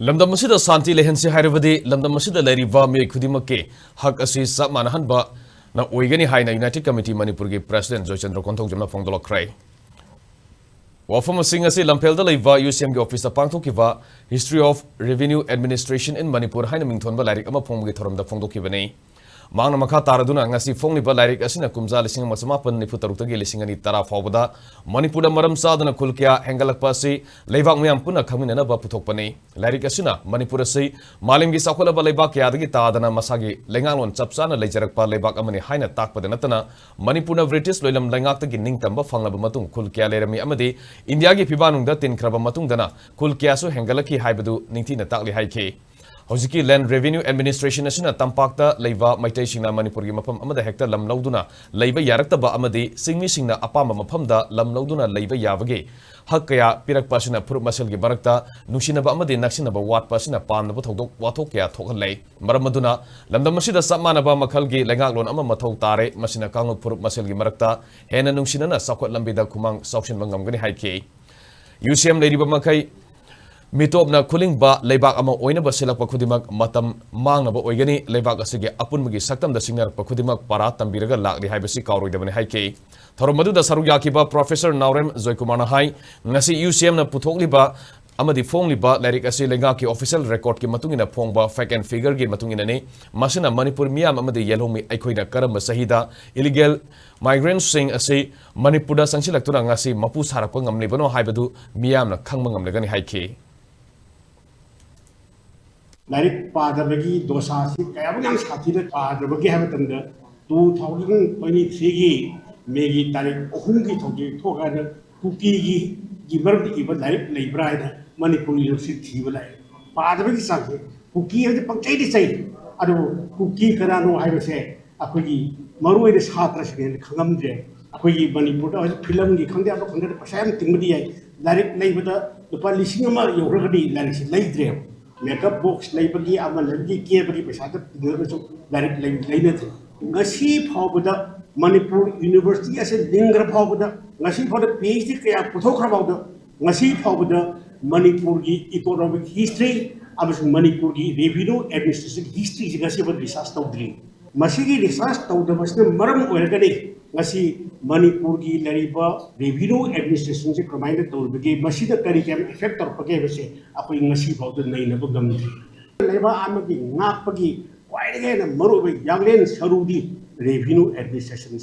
Lamdam asida shanti lehensi hairabadi lamdam asida lairiba Meeoi Khudingmak hak asi Chap Manaba na oigani haina United Committee Manipur gi President Joychandra konthoujam na phongdokhre. Wafam asing asi lamphel laiba UCM gi office pangthokiba History of Revenue Administration in Manipur haina mingthonba lairik ama phonggi thoramda phongdokhibani. Mangna makha taraduna ngasi phongniba lairik asina kumja lising masamapan nifutarukta lising ani tara fawbada Manipur maram sadana khulkya hengalakpa si leibak myam puna khamina ba puthokpani lairik asina Manipur si malimgi sakhola ba leibak yadagi tadana masagi lengalon chapsana leijarakpa leibak amani haina takpada natana Manipur British loilam lengaktagi ningtamba phanglaba matung khulkya lerami amadi India gi phibanungda tinkraba matungdana khulkya su hengalaki haibadu ningthina takli haike Hojiki Land Revenue Administration asina tampakta leiba maitai singna Manipur gi mafam amada hektar lam lauduna leiba yaraktaba amadi singmi singna apama mafamda lam lauduna leiba yabage hak kaya pirakpa asina phurup masal gi barakta nungsinaba amadi naksinaba watpa asina pamnaba thodok wathok kya thokhalai maramaduna lamdam asida Chap Manaba makhal gi lengaklon ama mathau tare masina kanglo phurup masal gi marakta hena nungsinana sakhot lambida khumang sauction mangamgani haike UCM leiriba makai Mitopna kuling ba leibak ama oina ba silak pa Khudingmak matam mangna ba oigani leibak asige apun magi saktam da singnar pa Khudingmak para tambiraga lakli haibasi kauroi dabani haike thoromadu da saru yakiba Professor Naurem Joychandra hai ngasi UCM na puthokli ba amadi phongli ba lairik asi lenga ki official record ki matungina phongba fact and figure gi matungina ne masina Manipur miyam amadi yelhomi aikhoina karamba sahida illegal migrants sing asi Manipur da sangsilaktuna ngasi mapu sarakpa ngamle bano haibadu miyam na khangma ngamlegani haike Larik padabagi dosa si kaya yang sakit padabagi have tanda 2023 megi tarik ohungi thogi thoga kuki gibar di iba larik lebra ida Manipur University balai padabagi sakit kuki have pangcai di sai ado kuki karano have se akoi maru ida satra se khangam je akoi Manipur da film gi khangde aba khangde pasam tingmadi ai larik lebada lupa lising ama yoragadi larik si leidre Makeup box laibagi ama lagi kia bagi pesata tinggal tu direct lain tu. Ngasi phawbada Manipur University ase lingra phawbada ngasi phawda PhD kaya konthoukre phawda ngasi phawbada Manipur gi economic history amasung Manipur gi revenue administration history ngasi phawda research tawdri. Masigi research tawda masne maram oiragani ngasi Manipur gi lariba revenue administration se kamaina tawrbagi masida kari kam effect torpage bese akoi ngasi phawda naina ba gamdri laiba amagi ngapagi kwaidege na marubai yanglen sarudi revenue administration